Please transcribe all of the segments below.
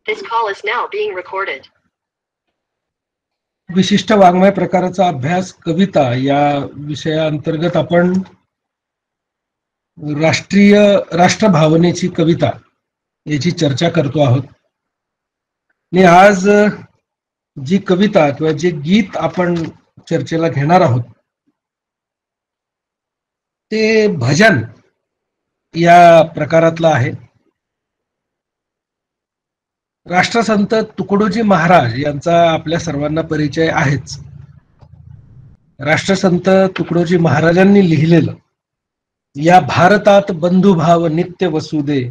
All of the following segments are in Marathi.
This call is now being recorded. विशिष्ट वाङ्मय प्रकाराचा अभ्यास कविता या विषयाअंतर्गत आपण राष्ट्रभावनेची कविता याची चर्चा करतो आहोत. आणि आज जी कविता किंवा जे गीत आपण चर्चेला घेणार आहोत ते भजन या प्रकारातलं आहे. राष्ट्रसंत तुकडोजी महाराज यांचा आपल्या सर्वांना परिचय आहेच. राष्ट्रसंत तुकडोजी महाराजांनी लिहिलेलं या भारतात बंधुभाव नित्य वसुदे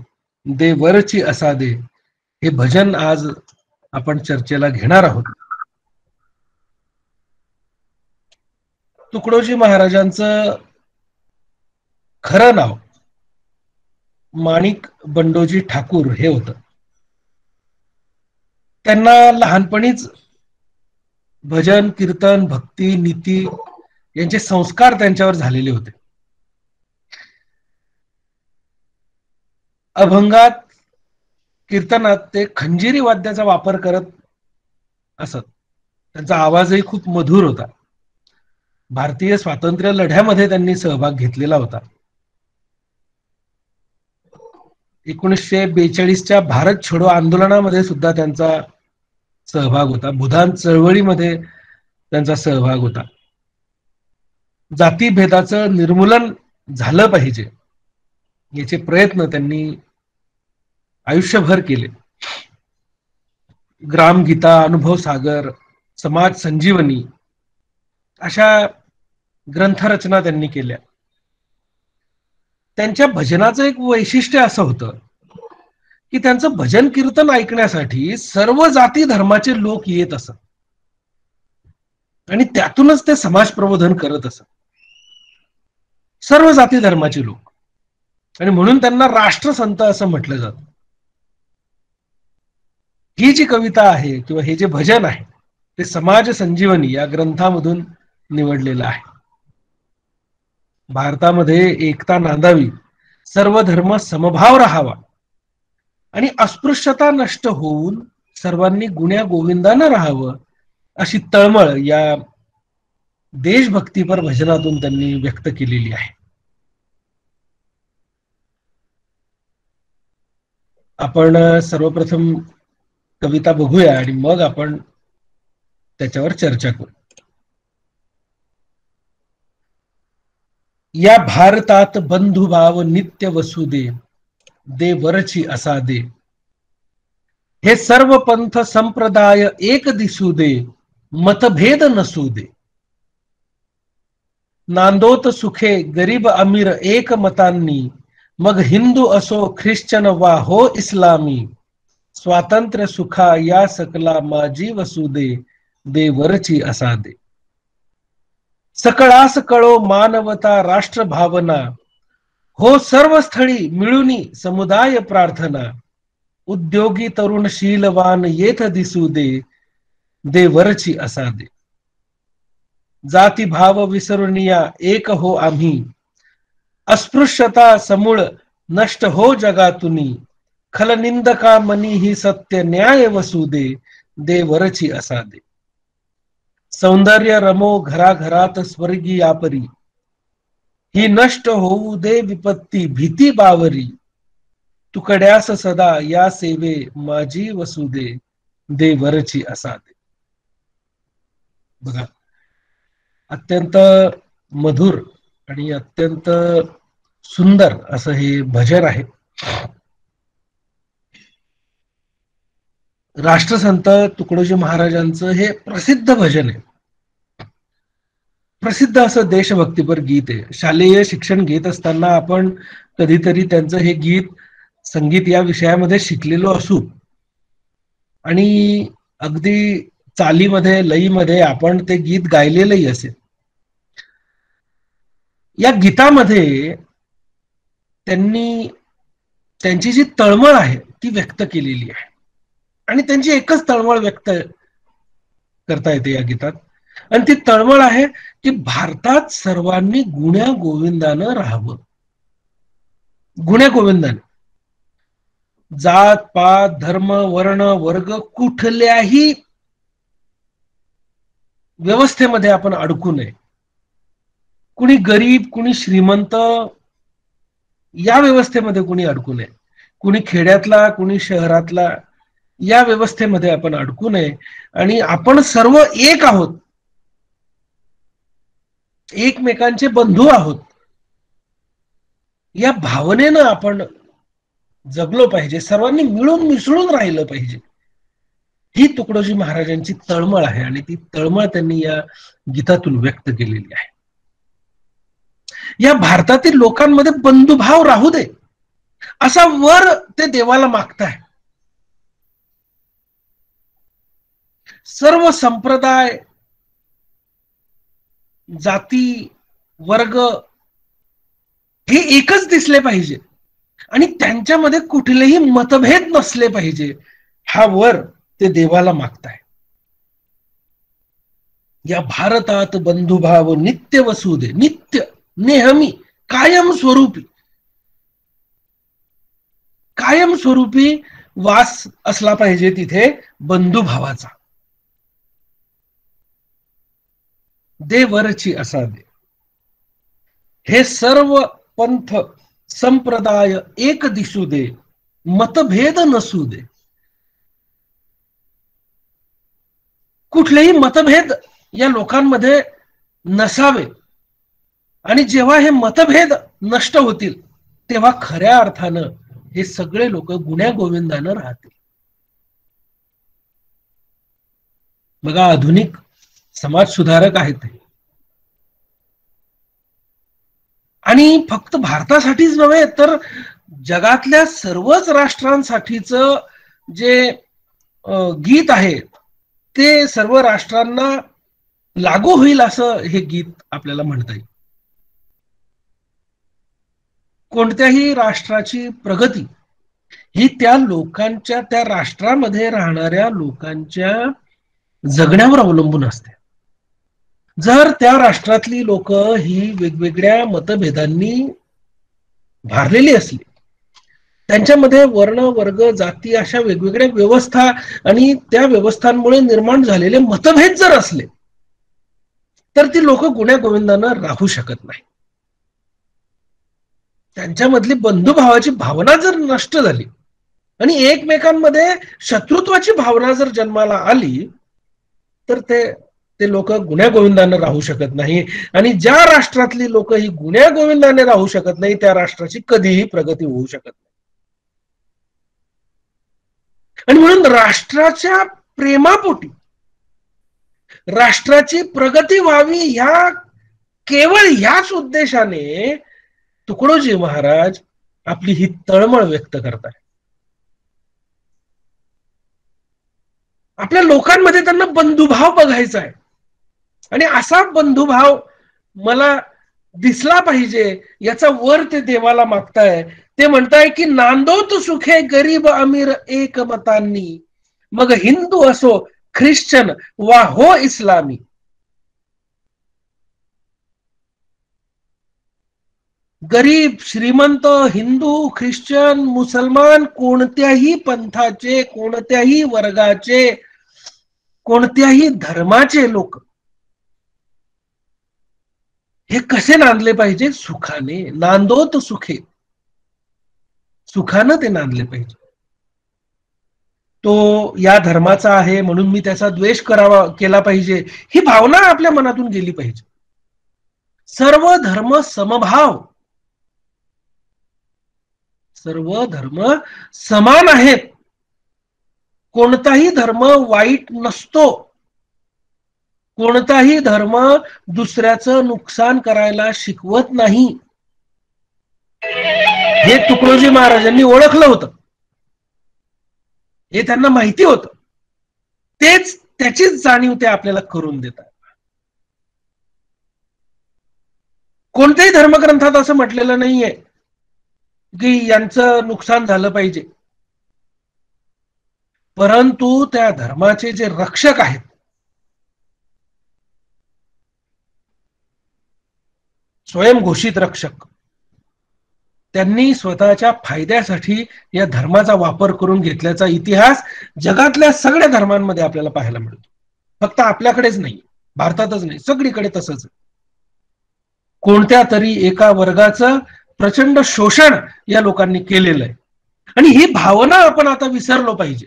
दे वरची असादे हे भजन आज आपण चर्चेला घेणार आहोत. तुकडोजी महाराजांचं खरं नाव माणिक बंडोजी ठाकूर हे होतं. त्यांना लहानपणीच भजन कीर्तन भक्ती नीती यांचे संस्कार त्यांच्यावर झालेले होते. अभंगात कीर्तनात ते खंजिरी वाद्याचा वापर करत असत. त्यांचा आवाजही खूप मधुर होता. भारतीय स्वातंत्र्य लढ्यामध्ये त्यांनी सहभाग घेतलेला होता. 1942च्या भारत छोडो आंदोलनामध्ये सुद्धा त्यांचा सहभाग होता. भूदान चळवळीमध्ये त्यांचा सहभाग होता. जातीभेदाचं निर्मूलन झालं पाहिजे याचे प्रयत्न त्यांनी आयुष्यभर केले. ग्रामगीता, अनुभव सागर, समाज संजीवनी अशा ग्रंथरचना त्यांनी केल्या. त्यांच्या भजनाचं एक वैशिष्ट्य असं होतं की त्यांचं भजन कीर्तन ऐकण्यासाठी सर्व जाती धर्माचे लोक येत असत आणि त्यातूनच ते समाज प्रबोधन करत असत. सर्व जाती धर्माचे लोक, आणि म्हणून त्यांना राष्ट्रसंत असं म्हटलं जातं. ही जी कविता आहे किंवा हे जे भजन आहे ते समाज संजीवनी या ग्रंथामधून निवडलेलं आहे. भारतामध्ये एकता नांदावी, सर्व धर्म समभाव राहावा आणि अस्पृश्यता नष्ट होऊन सर्वांनी गुण्या गोविंदानं राहावं अशी तळमळ या देशभक्तीपर भजनातून त्यांनी व्यक्त केलेली आहे. आपण सर्वप्रथम कविता बघूया आणि मग आपण त्याच्यावर चर्चा करू. या भारतात बंधुभाव नित्य वसुदे दे वरची असादे हे सर्व पंथ संप्रदाय एक दिसू दे मतभेद नसू दे. नांदोत सुखे गरीब अमीर एक मतांनी मग हिंदू असो ख्रिश्चन वा हो इस्लामी. स्वातंत्र्य सुखा या सकला माझी वसुदे दे वरची असादे. सकळास कळो मानवता राष्ट्र भावना हो सर्व स्थळी मिळूनी समुदाय प्रार्थना. उद्योगी तरुण शीलवान येथ दिसू दे दे वरची असादे. जाती भाव विसरुनिया एक हो आम्ही अस्पृश्यता समूळ नष्ट हो जगातुनी. खलनिंदका मनी ही सत्य न्याय वसुदे दे वरची असादे. सौंदर्य रमो घराघरात स्वर्गीयापरी ही नष्ट होऊ दे विपत्ती भीती बावरी. तुकड्यास सदा या सेवे माझी वसुदे दे वरची असादे. बघा, अत्यंत मधुर आणि अत्यंत सुंदर असं हे भजन आहे. राष्ट्रसंत तुकडोजी महाराजांचं हे प्रसिद्ध भजन आहे. प्रसिद्ध असं देशभक्तीपर गीत आहे. शालेय शिक्षण घेत असताना आपण कधीतरी त्यांचं हे गीत संगीत या विषयामध्ये शिकलेलो असू आणि अगदी चालीमध्ये लईमध्ये आपण ते गीत गायलेलंही असेल. या गीतामध्ये त्यांनी त्यांची जी तळमळ आहे ती व्यक्त केलेली आहे आणि त्यांची एकच तळमळ व्यक्त करता येते या गीतात. आणि ती तळमळ आहे की भारतात सर्वांनी गुण्या गोविंदानं राहावं. गुण्या गोविंदाने जात पात धर्म वर्ण वर्ग कुठल्याही व्यवस्थेमध्ये आपण अडकू नये. कुणी गरीब कुणी श्रीमंत या व्यवस्थेमध्ये कुणी अडकू नये. कुणी खेड्यातला कुणी शहरातला या व्यवस्थेमध्ये आपण अडकू नये. आणि आपण सर्व एक आहोत, एकमेकांचे बंधू आहोत, या भावनेनं आपण जगलो पाहिजे. सर्वांनी मिळून मिसळून राहिलं पाहिजे. ही तुकडोजी महाराजांची तळमळ आहे आणि ती तळमळ त्यांनी या गीतातून व्यक्त केलेली आहे. या भारतातील लोकांमध्ये बंधुभाव राहू दे असा वर ते देवाला मागताय. सर्व संप्रदाय जाती वर्ग हे एकच दिसले पाहिजे आणि त्यांच्यामध्ये कुठलेही मतभेद नसले पाहिजे, हा वर ते देवाला मागताय. या भारतात बंधुभाव नित्य वसू दे, नित्य नेहमी कायम स्वरूपी वास असला पाहिजे तिथे बंधुभावाचा. दे वरची असा दे. हे सर्व पंथ संप्रदाय एक दिसू दे, मतभेद नसू दे. कुठलेही मतभेद या लोकांमध्ये नसावे. आणि जेव्हा हे मतभेद नष्ट होतील तेव्हा खऱ्या अर्थानं हे सगळे लोक गुण्या गोविंदानं राहतील. बघा, आधुनिक समाज सुधारक आहेत ते, आणि फक्त भारतासाठीच नव्हे तर जगातल्या सर्वच राष्ट्रांसाठीच जे गीत आहे ते सर्व राष्ट्रांना लागू होईल असं हे गीत आपल्याला म्हणता येईल. कोणत्याही राष्ट्राची प्रगती ही त्या लोकांच्या, त्या राष्ट्रामध्ये राहणाऱ्या लोकांच्या जगण्यावर अवलंबून असते. जर त्या राष्ट्रातली लोक ही वेगवेगळ्या मतभेदांनी भारलेली असली, त्यांच्यामध्ये वर्ण वर्ग जाती अशा वेगवेगळ्या व्यवस्था आणि त्या व्यवस्थांमुळे निर्माण झालेले मतभेद जर असले तर ती लोक गुण्या गोविंदानं राहू शकत नाही. त्यांच्यामधली बंधुभावाची भावना जर नष्ट झाली आणि एकमेकांमध्ये शत्रुत्वाची भावना जर जन्माला आली तर ते लोक गुण्या गोविंदानं राहू शकत नाही. आणि ज्या राष्ट्रातली लोक ही गुण्या गोविंदाने राहू शकत नाही त्या राष्ट्राची कधीही प्रगती होऊ शकत नाही. आणि म्हणून राष्ट्राच्या प्रेमापोटी राष्ट्राची प्रगती व्हावी ह्या केवळ ह्याच उद्देशाने तुकडोजी महाराज आपली ही तळमळ व्यक्त करतात. आपल्या लोकांमध्ये त्यांना बंधुभाव बघायचा आहे आणि असा बंधुभाव मला दिसला पाहिजे याचा वर ते देवाला मागताय. ते म्हणताय की नांदोत सुखे गरीब अमीर एकमतांनी, मग हिंदू असो ख्रिश्चन वा हो इस्लामी. गरीब श्रीमंत हिंदू ख्रिश्चन मुसलमान कोणत्याही पंथाचे कोणत्याही वर्गाचे कोणत्याही धर्माचे लोक हे कसे नांदले पाहिजे? सुखाने. नांदोत सुखे, सुखानं ते नांदले पाहिजे. तो या धर्माचा आहे म्हणून मी त्याचा द्वेष केला पाहिजे ही भावना आपल्या मनातून गेली पाहिजे. सर्व धर्म समभाव, सर्व धर्म समान आहेत. कोणताही धर्म वाईट नसतो. कोणताही धर्म दुसऱ्याचं नुकसान करायला शिकवत नाही. हे तुकडोजी महाराजांनी ओळखलं होतं, हे त्यांना माहिती होतं. तेच त्याचीच जाणीव ते आपल्याला करून देतात. कोणत्याही धर्मग्रंथात असं म्हटलेलं नाहीये की यांचं नुकसान झालं पाहिजे, परंतु त्या धर्माचे जे रक्षक आहेत, स्वयंघोषित रक्षक, त्यांनी स्वतःच्या फायद्यासाठी या धर्माचा वापर करून घेतल्याचा इतिहास जगातल्या सगळ्या धर्मांमध्ये आपल्याला पाहायला मिळतो. फक्त आपल्याकडेच नाही, भारतातच नाही, सगळीकडे तसंच. कोणत्या तरी एका वर्गाचं प्रचंड शोषण या लोकांनी केलेलं आहे. आणि ही भावना आपण आता विसरलो पाहिजे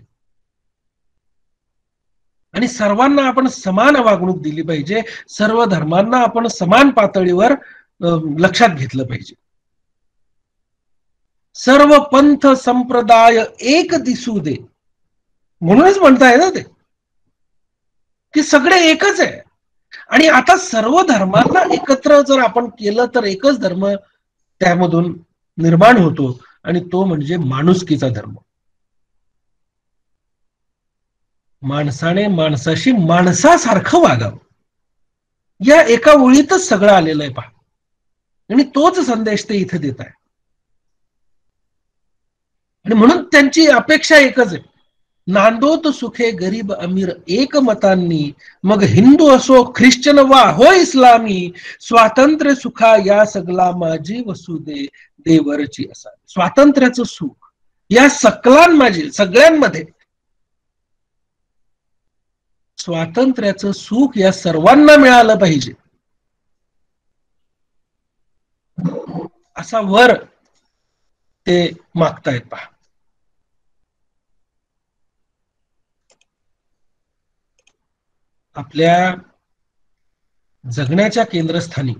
आणि सर्वांना आपण समान वागणूक दिली पाहिजे. सर्व धर्मांना आपण समान पातळीवर लक्षात घेतलं पाहिजे. सर्व पंथ संप्रदाय एक दिसू दे, म्हणूनच म्हणताय ना ते की सगळे एकच आहे. आणि आता सर्व धर्मांना एकत्र जर आपण केलं तर एकच धर्म त्यामधून निर्माण होतो आणि तो म्हणजे माणुसकीचा धर्म. माणसाने माणसाशी माणसासारखं वागावं, या एका ओळीतच सगळं आलेलं आहे पहा. आणि तोच संदेश ते इथे देत आहे. आणि म्हणून त्यांची अपेक्षा एकच आहे, नांदोत सुखे गरीब अमीर एकमतांनी, मग हिंदू असो ख्रिश्चन वा हो इस्लामी, स्वातंत्र्य सुखा या सगळा माझी वसुदे देवरची असा. स्वातंत्र्याचं सुख या सकलांमध्ये, सगळ्यांमध्ये स्वातंत्र्याचं सुख या सर्वांना मिळालं पाहिजे, असा वर ते मागतायत पहा. आपल्या जगण्याच्या केंद्रस्थानी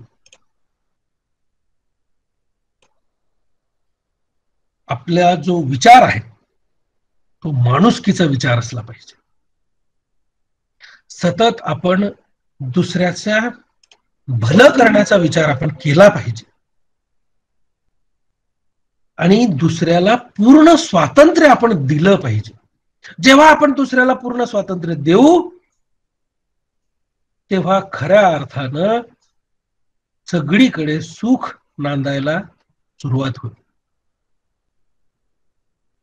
आपला जो विचार आहे तो माणुसकीचा विचार असला पाहिजे. सतत आपण दुसऱ्याचा भलं करण्याचा विचार आपण केला पाहिजे आणि दुसऱ्याला पूर्ण स्वातंत्र्य आपण दिलं पाहिजे. जेव्हा आपण दुसऱ्याला पूर्ण स्वातंत्र्य देऊ तेव्हा खऱ्या अर्थानं सगळीकडे सुख नांदायला सुरुवात होईल.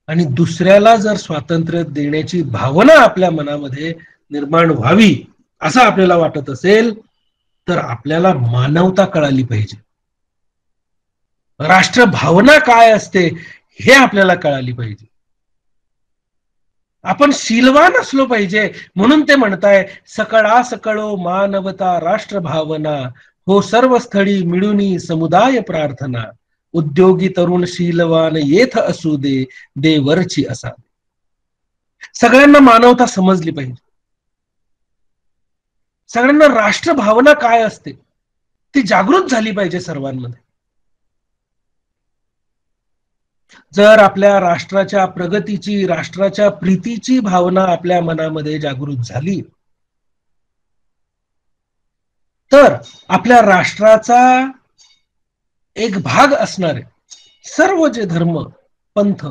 आणि दुसऱ्याला जर स्वातंत्र्य देण्याची भावना आपल्या मनामध्ये निर्माण व्हावी असं आपल्याला वाटत असेल तर आपल्याला मानवता कळाली पाहिजे. राष्ट्रभावना काय असते हे आपल्याला कळाली पाहिजे. आपण शीलवान असलो पाहिजे. म्हणून ते म्हणताय, सकळा सकळो मानवता राष्ट्रभावना, हो सर्व स्थळी मिळूनी समुदाय प्रार्थना, उद्योगी तरुण शीलवान येथ असू दे देवरची असा. सगळ्यांना मानवता समजली पाहिजे. सगळ्यांना राष्ट्रभावना काय असते ती जागृत झाली पाहिजे सर्वांमध्ये. जर आपल्या राष्ट्राच्या प्रगतीची, राष्ट्राच्या प्रीतीची भावना आपल्या मनामध्ये जागृत झाली तर आपल्या राष्ट्राचा एक भाग असणारे सर्व जे धर्म, पंथ,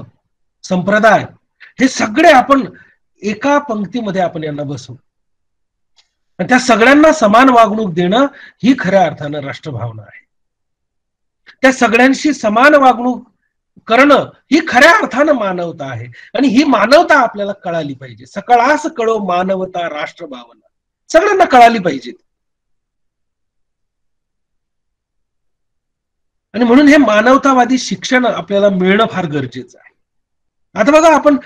संप्रदाय हे सगळे आपण एका पंक्तीमध्ये आपण यांना बसवू आणि त्या सगळ्यांना समान वागणूक देणं ही खऱ्या अर्थानं राष्ट्रभावना आहे. त्या सगळ्यांशी समान वागणूक करणं ही खऱ्या अर्थानं मानवता आहे. आणि ही मानवता आपल्याला कळाली पाहिजे. सकळास कळो मानवता राष्ट्रभावना, सगळ्यांना कळाली पाहिजे. आणि म्हणून हे मानवतावादी शिक्षण आपल्याला मिळणं फार गरजेचं आहे. आता बघा, आपण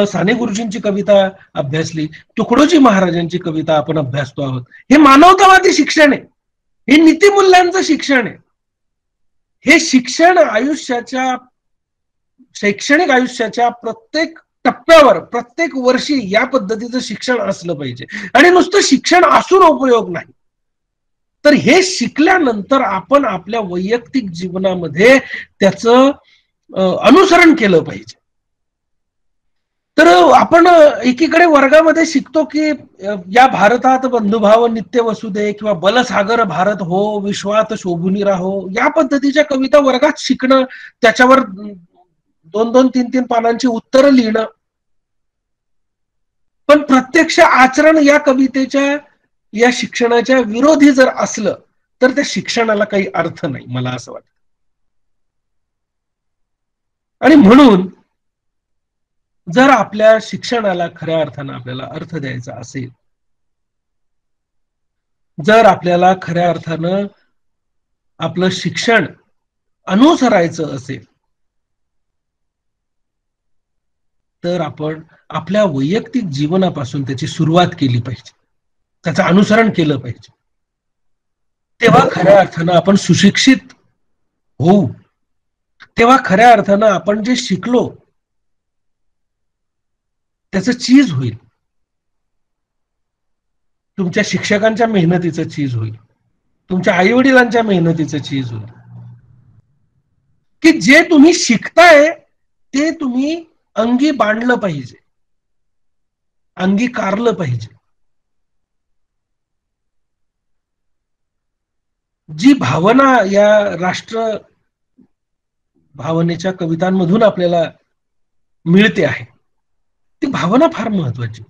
साने गुरुजींची कविता अभ्यासली, तुकडोजी महाराजांची कविता आपण अभ्यासतो आहोत. हे मानवतावादी शिक्षण आहे, हे नीतिमूल्यांचं शिक्षण आहे. हे शिक्षण आयुष्याच्या, शैक्षणिक आयुष्याच्या प्रत्येक टप्प्यावर, प्रत्येक वर्षी या पद्धतीचं शिक्षण असलं पाहिजे. आणि नुसतं शिक्षण असून उपयोग नाही, तर हे शिकल्यानंतर आपण आपल्या वैयक्तिक जीवनामध्ये त्याचं अनुसरण केलं पाहिजे. तर आपण एकीकडे वर्गामध्ये शिकतो की या भारतात बंधुभाव नित्य वसुदे किंवा बलसागर भारत हो विश्वात शोभुनी राहो, या पद्धतीच्या कविता वर्गात शिकणं, त्याच्यावर 2-2, 3-3 पानांची उत्तरं लिहिणं. पण प्रत्यक्ष आचरण या कवितेच्या, या शिक्षणाच्या विरोधी जर असलं तर त्या शिक्षणाला काही अर्थ नाही, मला असं वाटतं. आणि म्हणून जर आपल्या शिक्षणाला खऱ्या अर्थानं आपल्याला अर्थ द्यायचा असेल, जर आपल्याला खऱ्या अर्थानं आपलं शिक्षण अनुसरायचं असेल तर आपण आपल्या वैयक्तिक जीवनापासून त्याची सुरुवात केली पाहिजे, त्याचं अनुसरण केलं पाहिजे. तेव्हा खऱ्या अर्थानं आपण सुशिक्षित होऊ. तेव्हा खऱ्या अर्थानं आपण जे शिकलो त्याचं चीज होईल, तुमच्या शिक्षकांच्या मेहनतीचं चीज होईल, तुमच्या आई वडिलांच्या मेहनतीचं चीज होईल, की जे तुम्ही शिकताय ते तुम्ही अंगी बांधलं पाहिजे, अंगीकारलं पाहिजे. जी भावना या राष्ट्र भावनेच्या कवितांमधून आपल्याला मिळते आहे, ती भावना फार महत्वाची.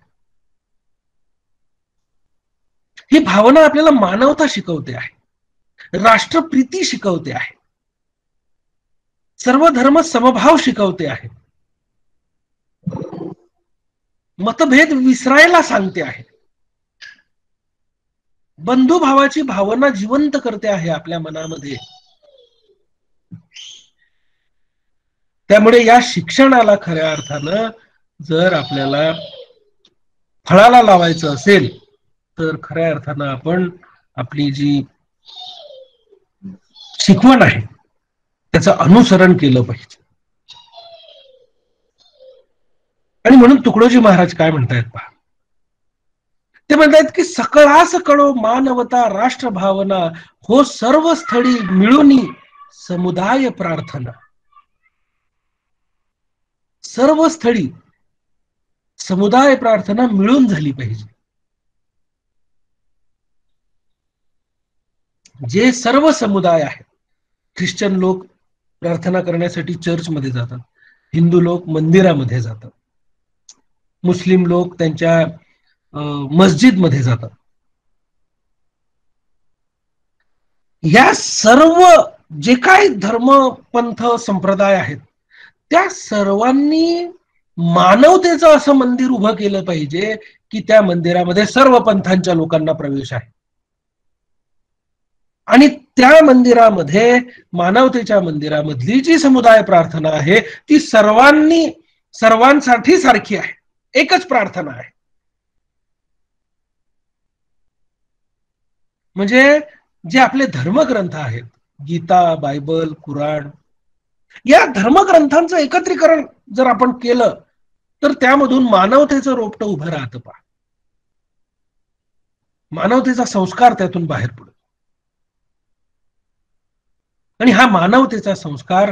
ही भावना आपल्याला मानवता शिकवते आहे, राष्ट्रप्रीती शिकवते आहे, सर्व धर्म समभाव शिकवते आहे, मतभेद विसरायला सांगते आहे, बंधुभावाची भावना जिवंत करते आहे आपल्या मनामध्ये. त्यामुळे या शिक्षणाला खऱ्या अर्थानं जर आपल्याला फळाला लावायचं असेल तर खऱ्या अर्थानं आपण आपली जी शिकवण आहे त्याचं अनुसरण केलं पाहिजे. आणि म्हणून तुकडोजी महाराज काय म्हणतायत पहा, ते म्हणतात की सकळास कळो मानवता राष्ट्र भावना, हो सर्व स्थळी मिळूनी समुदाय प्रार्थना. सर्व स्थळी समुदाय प्रार्थना मिळून झाली पाहिजे. जे सर्व समुदाय आहेत, ख्रिश्चन लोक प्रार्थना करण्यासाठी चर्चमध्ये जातात, हिंदू लोक मंदिरामध्ये जातात, मुस्लिम लोक त्यांच्या मस्जिदमध्ये जातात. या सर्व जे काही धर्म पंथ संप्रदाय आहेत त्या सर्वांनी मानवतेचं असं मंदिर उभं केलं पाहिजे की त्या मंदिरामध्ये सर्व पंथांच्या लोकांना प्रवेश आहे. आणि त्या मंदिरामध्ये मानवतेच्या मंदिरामधली जी समुदाय प्रार्थना आहे ती सर्वांसाठी सारखी आहे, एकच प्रार्थना आहे. म्हणजे जे आपले धर्मग्रंथ आहेत, गीता, बायबल, कुराण, या धर्मग्रंथांचं एकत्रीकरण जर आपण केलं तर त्यामधून मानवतेचं रोपटं उभं राहतं पहा, मानवतेचा संस्कार त्यातून बाहेर पडतो. आणि हा मानवतेचा संस्कार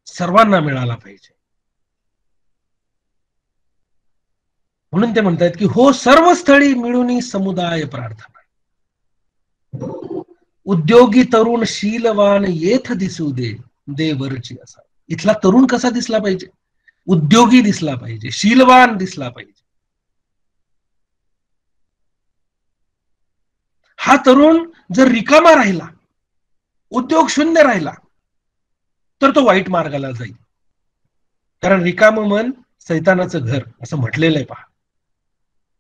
सर्वांना मिळाला पाहिजे. म्हणून ते म्हणतात की हो सर्व स्थळी मिळून समुदाय प्रार्थना. उद्योगी तरुण शीलवान येथ दिसू दे देवरची असा. इथला तरुण कसा दिसला पाहिजे? उद्योगी दिसला पाहिजे, शीलवान दिसला पाहिजे. हा तरुण जर रिकामा राहिला, उद्योग शून्य राहिला तर तो वाईट मार्गाला जाईल. कारण रिकामं मन सैतानाचं घर असं म्हटलेलं आहे पहा.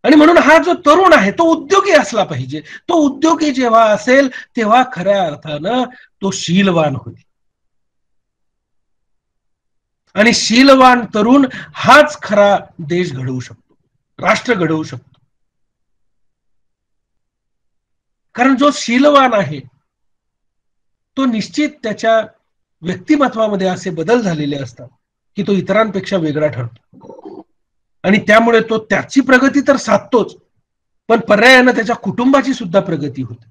आणि म्हणून हा जो तरुण आहे तो उद्योगी असला पाहिजे. तो उद्योगी जेव्हा असेल तेव्हा खऱ्या अर्थानं तो शीलवान होईल. आणि शीलवान तरुण हाच खरा देश घडवू शकतो, राष्ट्र घडवू शकतो. कारण जो शीलवान आहे तो निश्चित त्याच्या व्यक्तिमत्वामध्ये असे बदल झालेले असतात की तो इतरांपेक्षा वेगळा ठरतो. आणि त्यामुळे तो त्याची प्रगती तर साधतोच, पण पर्यायानं त्याच्या कुटुंबाची सुद्धा प्रगती होते.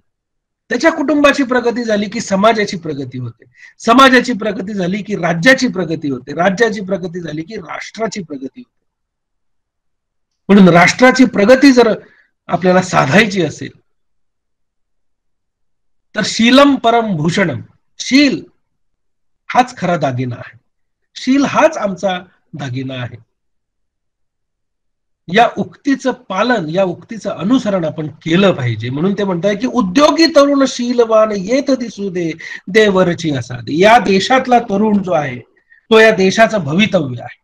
त्याच्या कुटुंबाची प्रगती झाली की समाजाची प्रगती होते, समाजाची प्रगती झाली की राज्याची प्रगती होते, राज्याची प्रगती झाली की राष्ट्राची प्रगती होते. म्हणून राष्ट्राची प्रगती जर आपल्याला साधायची असेल तर शीलम परम भूषणम, शील हाच खरा दागिना आहे, शील हाच आमचा दागिना आहे. या उक्तीचं पालन, या उक्तीचं अनुसरण आपण केलं पाहिजे. म्हणून ते म्हणताय की उद्योगी तरुण शीलवान येत दिसू दे देवरची असा दे. या देशातला तरुण जो आहे तो या देशाचं भवितव्य आहे.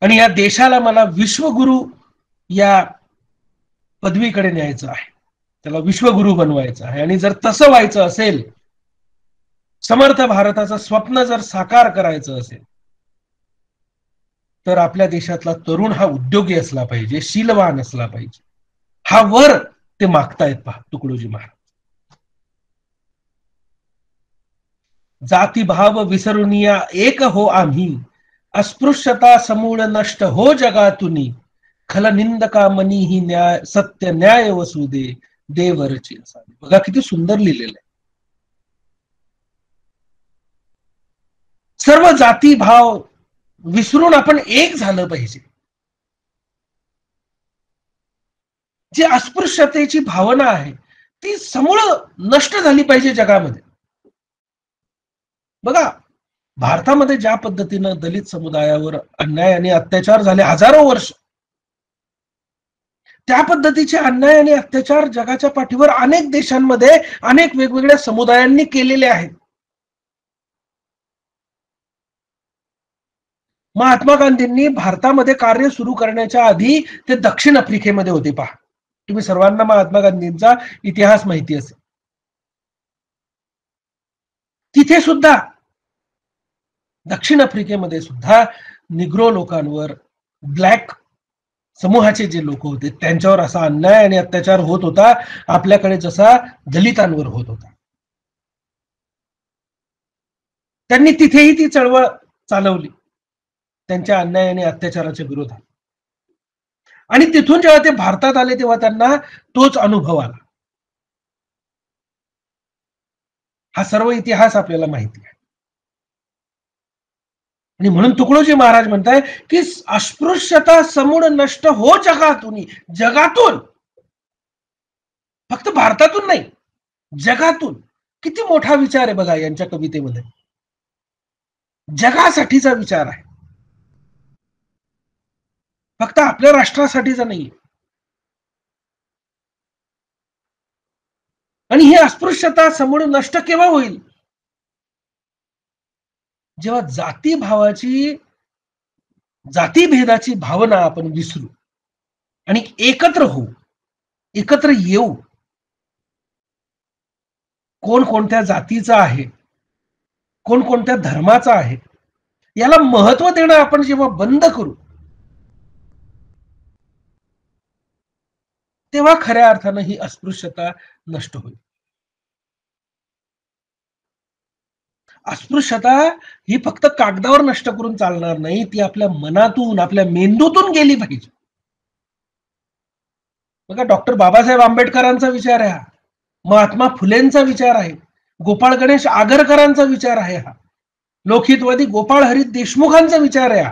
आणि या देशाला मला विश्वगुरु या पदवीकडे न्यायचं आहे, त्याला विश्वगुरु बनवायचं आहे. आणि जर तसं व्हायचं असेल समर्थ भारताचं स्वप्न जर साकार करायचं असेल तर आपल्या देशातला तरुण हा उद्योगी असला पाहिजे, शीलवान असला पाहिजे. हा वर ते मागतायत पहा तुकडोजी महाराज. जातीभाव विसरुनिया एक हो आम्ही, अस्पृश्यता समूळ नष्ट हो जगातुनी, खल निंदका मनी ही न्याय सत्य न्याय वसुदे देवरची असावे. बघा किती सुंदर लिहिलेलं आहे. सर्व जाती भाव विसरून आपण एक झालं पाहिजे. जी अस्पृश्यतेची भावना आहे ती समूळ नष्ट झाली पाहिजे जगामध्ये. बघा भारतामध्ये ज्या पद्धतीनं दलित समुदायावर अन्याय आणि अत्याचार झाले हजारो वर्ष, त्या पद्धतीचे अन्याय आणि अत्याचार जगाच्या पाठीवर अनेक देशांमध्ये अनेक वेगवेगळ्या समुदायांनी केलेले आहेत. महात्मा गांधींनी भारतामध्ये कार्य सुरू करण्याच्या आधी ते दक्षिण आफ्रिकेमध्ये होते पहा. तुम्ही सर्वांना महात्मा गांधींचा इतिहास माहिती असेल. तिथे सुद्धा दक्षिण आफ्रिकेमध्ये सुद्धा निग्रो लोकांवर, ब्लॅक समूहाचे जे लोक होते त्यांच्यावर असा अन्याय आणि अत्याचार होत होता आपल्याकडे जसा दलितांवर होत होता. त्यांनी तिथेही ती चळवळ चालवली त्यांच्या अन्याय आणि अत्याचाराच्या विरोधात. आणि तिथून जेव्हा ते भारतात आले तेव्हा त्यांना तोच अनुभव आला. हा सर्व इतिहास आपल्याला माहिती आहे. आणि म्हणून तुकडोजी महाराज म्हणताय की अस्पृश्यता समूळ नष्ट हो जगातून. जगातून, फक्त भारतातून नाही, जगातून. किती मोठा विचार आहे बघा यांच्या कवितेमध्ये. जगासाठीचा विचार आहे, फक्त आपल्या राष्ट्रासाठीचा नाही. आणि ही अस्पृश्यता समूळ नष्ट केव्हा होईल? जेव्हा जातीभावाची, जातीभेदाची भावना आपण विसरू आणि एकत्र होऊ, एकत्र येऊ. कोण कोणत्या जातीचा आहे, कोण कोणत्या धर्माचा आहे, याला महत्व देणं आपण जेव्हा बंद करू, तेव्हा खऱ्या अर्थानं ही अस्पृश्यता नष्ट होईल. अस्पृश्यता ही फक्त कागदावर नष्ट करून चालणार नाही, ती आपल्या मनातून, आपल्या मेंदूतून गेली पाहिजे. बघा डॉक्टर बाबासाहेब आंबेडकरांचा विचार आहे हा, महात्मा फुलेंचा विचार आहे, गोपाळ गणेश आगरकरांचा विचार आहे हा, लोकहितवादी गोपाळ हरी देशमुखांचा विचार आहे हा,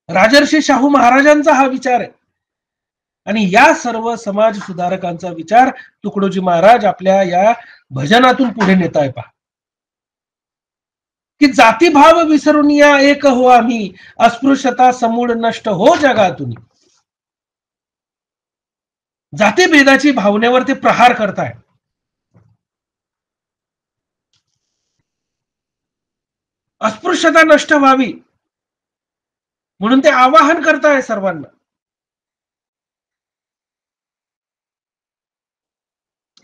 राजर्षी शाहू महाराजांचा हा विचार आहे. आणि या सर्व समाज सुधारकांचा विचार तुकडोजी महाराज आपल्या या भजनातून पुढे नेत आहे पहा. की जातीभाव विसरून या एक हो आम्ही, अस्पृश्यता समूळ नष्ट हो जगातून. जातीभेदाची भावनेवर ते प्रहार करताय. अस्पृश्यता नष्ट व्हावी म्हणून ते आवाहन करताय सर्वांना.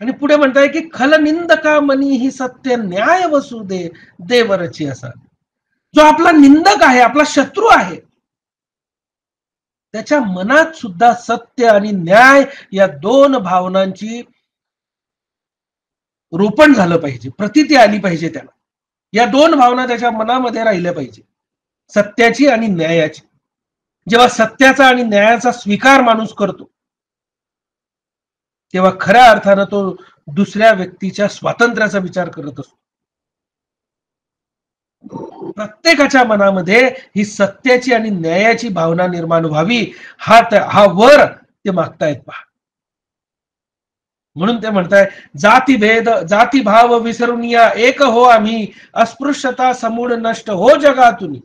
आणि पुढे म्हणताय की खल निंदका मनी ही सत्य न्याय वसुदे देवरची असा. जो आपला निंदक आहे, आपला शत्रू आहे, त्याच्या मनात सुद्धा सत्य आणि न्याय या दोन भावनांची रोपण झालं पाहिजे, प्रतीती आली पाहिजे त्याला. या दोन भावना त्याच्या मनामध्ये राहिल्या पाहिजे, सत्याची आणि न्यायाची. जेव्हा सत्याचा आणि न्यायाचा स्वीकार माणूस करतो तेव्हा खऱ्या अर्थानं तो दुसऱ्या व्यक्तीच्या स्वातंत्र्याचा विचार करत असतो. प्रत्येकाच्या मनामध्ये ही सत्याची आणि न्यायाची भावना निर्माण व्हावी, हा वर ते मागतायत पहा. म्हणून ते म्हणताय जातीभेद जातीभाव विसरून या एक हो आम्ही, अस्पृश्यता समूळ नष्ट हो जगातून,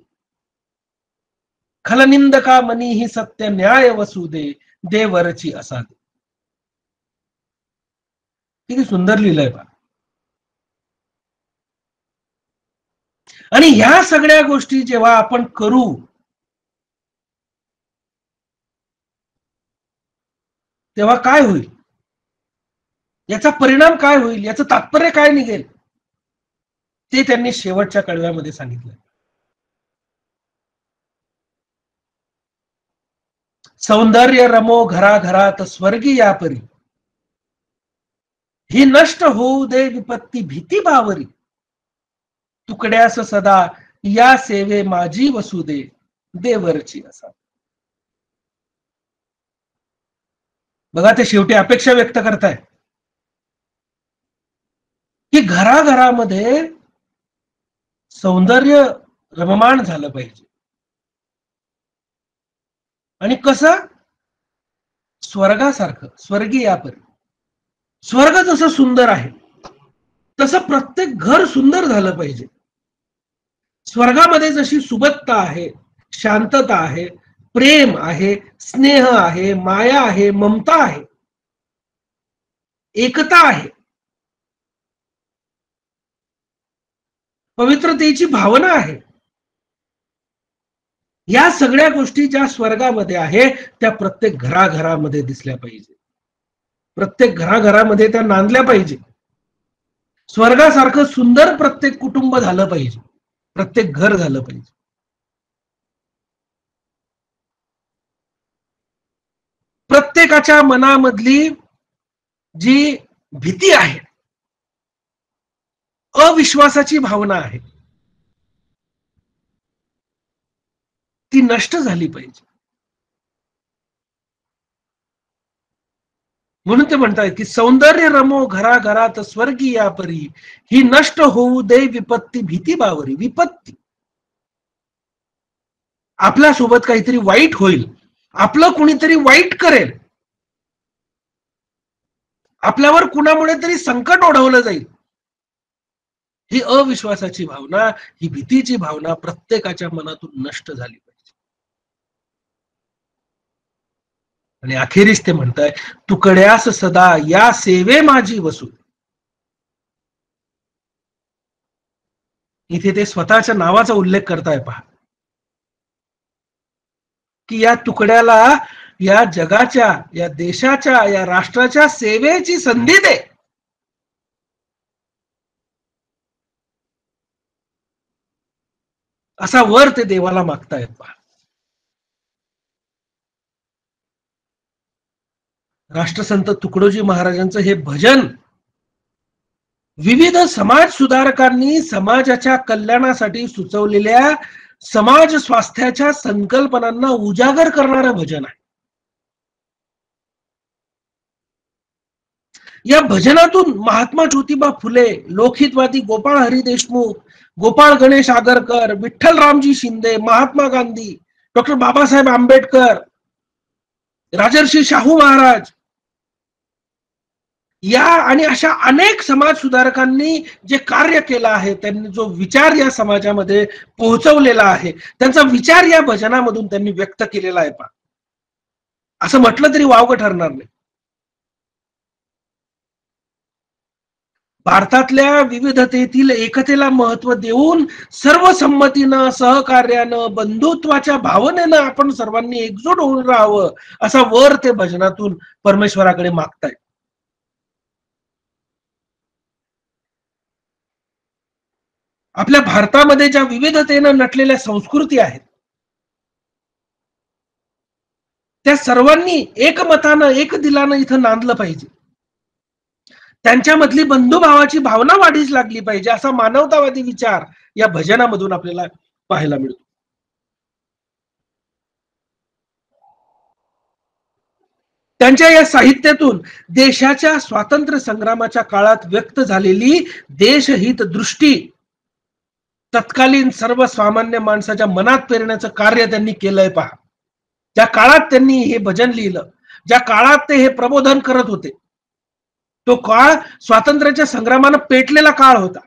खलनिंदका मनी ही सत्य न्याय वसुदे देवरची असा. किती सुंदर लिहिलंय पहा. आणि ह्या सगळ्या गोष्टी जेव्हा आपण करू तेव्हा काय होईल? याचा परिणाम काय होईल, याचं तात्पर्य काय निघेल, ते त्यांनी शेवटच्या कडव्यामध्ये सांगितलं. सौंदर्य रमो घराघरात स्वर्गी या परी, ही नष्ट होऊ दे विपत्ती भीती बावरी, तुकड्यास सदा या सेवे माझी वसू दे देवरची असा. बघा, ते शेवटी अपेक्षा व्यक्त करताय की घराघरामध्ये सौंदर्य रममाण झालं पाहिजे. आणि कसं? स्वर्गासारखं, स्वर्गीय यापरी. स्वर्ग जसं सुंदर आहे तसं प्रत्येक घर सुंदर झालं पाहिजे. स्वर्गामध्ये जशी सुबत्ता आहे, शांतता आहे, प्रेम आहे, स्नेह आहे, माया आहे, ममता आहे, एकता आहे, पवित्रतेची भावना आहे, या सगळ्या गोष्टी ज्या स्वर्गामध्ये आहे त्या प्रत्येक घराघरामध्ये दिसल्या पाहिजे, प्रत्येक घराघरामध्ये त्या नांदल्या पाहिजे. स्वर्गासारखं सुंदर प्रत्येक कुटुंब झालं पाहिजे, प्रत्येक घर झालं पाहिजे. प्रत्येकाच्या मनामधली जी भीती आहे, अविश्वासाची भावना आहे, ती नष्ट झाली पाहिजे. म्हणून ते म्हणतात की सौंदर्य रमो घराघरात स्वर्गी या परी, ही नष्ट होऊ दे विपत्ती भीती बावरी. विपत्ती, आपल्यासोबत काहीतरी वाईट होईल, आपलं कुणीतरी वाईट करेल, आपल्यावर कुणामुळे तरी संकट ओढवलं जाईल, ही अविश्वासाची भावना, ही भीतीची भावना प्रत्येकाच्या मनातून नष्ट झाली पाहिजे. आणि अखेरीस ते म्हणताय, तुकड्यास सदा या सेवे माझी वसू. इथे ते स्वतःच्या नावाचा उल्लेख करताय पहा, की या तुकड्याला या जगाच्या, या देशाच्या, या राष्ट्राच्या सेवेची संधी दे. असा वर ते देवाला मागतायत पहा. राष्ट्रसंत तुकडोजी महाराजांचं हे भजन विविध समाज सुधारकांनी समाजाच्या कल्याणासाठी सुचवलेल्या समाज स्वास्थ्याच्या संकल्पनांना उजागर करणारं भजन आहे. या भजनातून महात्मा ज्योतिबा फुले, लोकहितवादी गोपाळ हरी देशमुख, गोपाळ गणेश आगरकर, विठ्ठल रामजी शिंदे, महात्मा गांधी, डॉक्टर बाबासाहेब आंबेडकर, राजर्षी शाहू महाराज, या आणि अशा अनेक समाज सुधारकांनी जे कार्य केलं आहे, त्यांनी जो विचार या समाजामध्ये पोहोचवलेला आहे, त्यांचा विचार या भजनामधून त्यांनी व्यक्त केलेला आहे पहा. असं म्हटलं तरी वावगं ठरणार नाही. भारतातल्या विविधतेतील एकतेला महत्व देऊन सर्वसंमतीनं, सहकार्यानं, बंधुत्वाच्या भावनेनं आपण सर्वांनी एकजूट होऊन राहावं, असा वर ते भजनातून परमेश्वराकडे मागतायत. आपल्या भारतामध्ये ज्या विविधतेनं नटलेल्या संस्कृती आहेत, त्या सर्वांनी एकमतानं, एक दिलानं इथं नांदलं पाहिजे. त्यांच्यामधली बंधुभावाची भावना वाढीस लागली पाहिजे, असा मानवतावादी विचार या भजनामधून आपल्याला पाहायला मिळतो. त्यांच्या या साहित्यातून देशाच्या स्वातंत्र्य संग्रामाच्या काळात व्यक्त झालेली देशहित दृष्टी तत्कालीन सर्वसामान्य माणसाच्या मनात पेरण्याचं कार्य त्यांनी केलंय पहा. ज्या काळात त्यांनी हे भजन लिहिलं, ज्या काळात ते हे प्रबोधन करत होते, तो काळ स्वातंत्र्याच्या संग्रामानं पेटलेला काळ होता.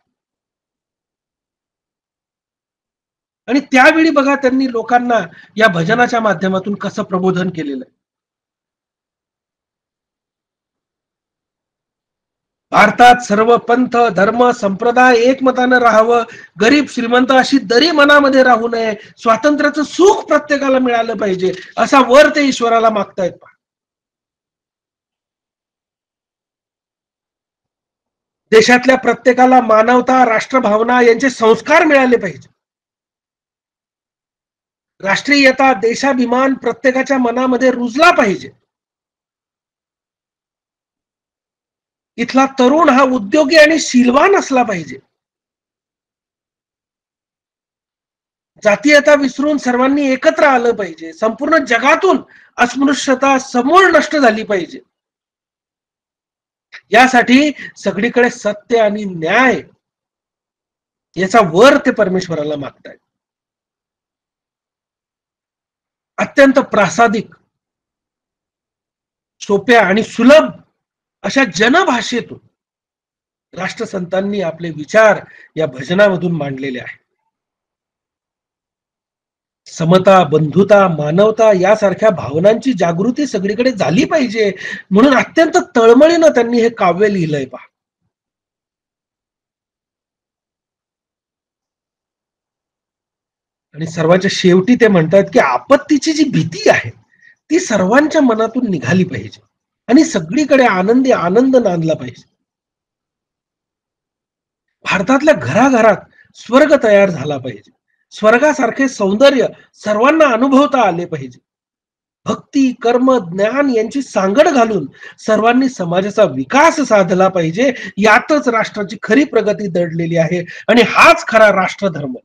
आणि त्यावेळी बघा त्यांनी लोकांना या भजनाच्या माध्यमातून कसं प्रबोधन केलेलं आहे. भारतात सर्व पंथ, धर्म, संप्रदाय एकमतानं राहावं, गरीब श्रीमंत अशी दरी मनामध्ये राहू नये, स्वातंत्र्याचं सुख प्रत्येकाला मिळालं पाहिजे, असा वर ते ईश्वराला मागतायत पहा. देशातल्या प्रत्येकाला मानवता, राष्ट्रभावना यांचे संस्कार मिळाले पाहिजे. राष्ट्रीयता, देशाभिमान प्रत्येकाच्या मनामध्ये रुजला पाहिजे. इथला तरुण हा उद्योगी आणि शीलवान असला पाहिजे. जातीयता विसरून सर्वांनी एकत्र आलं पाहिजे. संपूर्ण जगातून अस्पृश्यता समूळ नष्ट झाली पाहिजे. यासाठी सगळीकडे सत्य आणि न्याय याचा वर ते परमेश्वराला मागतायत. अत्यंत प्रासादिक, सोप्या आणि सुलभ अशा जनभाषेतून राष्ट्रसंतांनी आपले विचार या भजनामधून मांडलेले आहेत. समता, बंधुता, मानवता यासारख्या भावनांची जागृती सगळीकडे झाली पाहिजे म्हणून अत्यंत तळमळीनं त्यांनी हे काव्य लिहिलंय पहा. आणि सर्वांच्या शेवटी ते म्हणतात की आपत्तीची जी भीती आहे ती सर्वांच्या मनातून निघाली पाहिजे आणि सगळीकडे आनंदी आनंद नांदला पाहिजे. भारतातल्या घराघरात स्वर्ग तयार झाला पाहिजे. स्वर्गासारखे सौंदर्य सर्वांना अनुभवता आले पाहिजे. भक्ती, कर्म, ज्ञान यांची सांगड घालून सर्वांनी समाजाचा विकास साधला पाहिजे. यातच राष्ट्राची खरी प्रगती दडलेली आहे आणि हाच खरा राष्ट्रधर्म.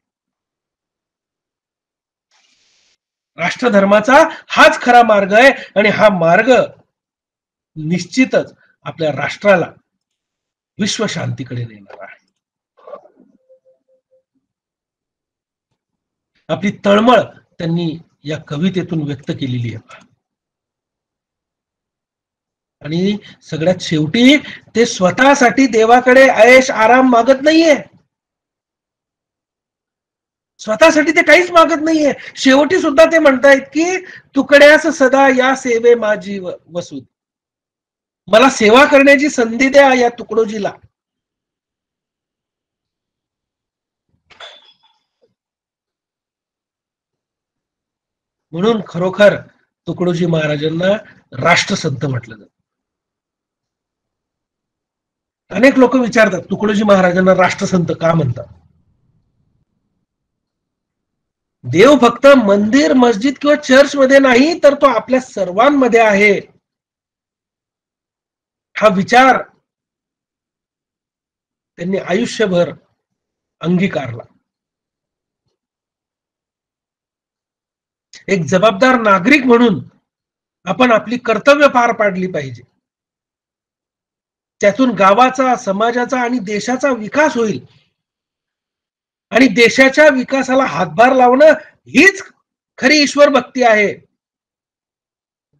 राष्ट्रधर्माचा हाच खरा मार्ग आहे आणि हा मार्ग निश्चितच आपल्या राष्ट्राला विश्वशांतीकडे नेणार आहे. आपली तळमळ त्यांनी या कवितेतून व्यक्त केलेली आहे. आणि सगळ्यात शेवटी ते स्वतःसाठी देवाकडे ऐश आराम मागत नाहीये. स्वतःसाठी ते काहीच मागत नाहीये. शेवटी सुद्धा ते म्हणतायत की तुकड्यास सदा या सेवे माझी वसू. मला सेवा करण्याची संधी द्या या तुकडोजीला. म्हणून खरोखर तुकडोजी महाराजांना राष्ट्रसंत म्हटलं जातं. अनेक लोक विचारतात तुकडोजी महाराजांना राष्ट्रसंत का म्हणतात. देव फक्त मंदिर, मस्जिद किंवा चर्च मध्ये नाही तर तो आपल्या सर्वांमध्ये आहे. हा विचार त्यांनी आयुष्यभर अंगीकारला. एक जबाबदार नागरिक म्हणून आपण आपली कर्तव्य पार पाडली पाहिजे. त्यातून गावाचा, समाजाचा आणि देशाचा विकास होईल. आणि देशाच्या विकासाला हातभार लावणं हीच खरी ईश्वर भक्ती आहे.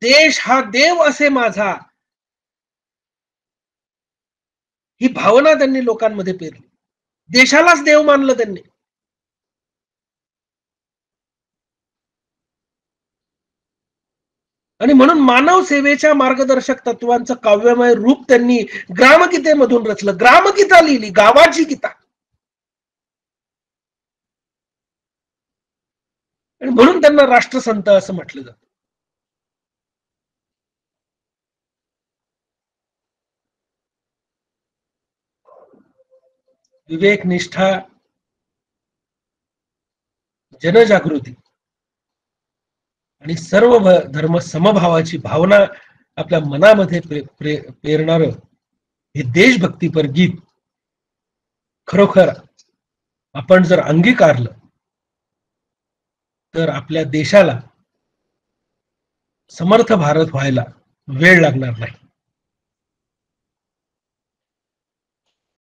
देश हा देव असे माझा, ही भावना त्यांनी लोकांमध्ये पेरली. देशालाच देव मानलं त्यांनी. आणि म्हणून मानव सेवेच्या मार्गदर्शक तत्वांचं काव्यमय रूप त्यांनी ग्रामगीतेमधून रचलं. ग्रामगीता लिहिली, गावाची गीता. आणि म्हणून त्यांना राष्ट्रसंत असं म्हटलं जातं. विवेक, निष्ठा, जनजागृती आणि सर्व धर्म समभावाची भावना आपल्या मनामध्ये पेरणार हे देशभक्तीपर गीत खरोखर आपण जर अंगीकारलं तर आपल्या देशाला समर्थ भारत व्हायला वेळ लागणार नाही.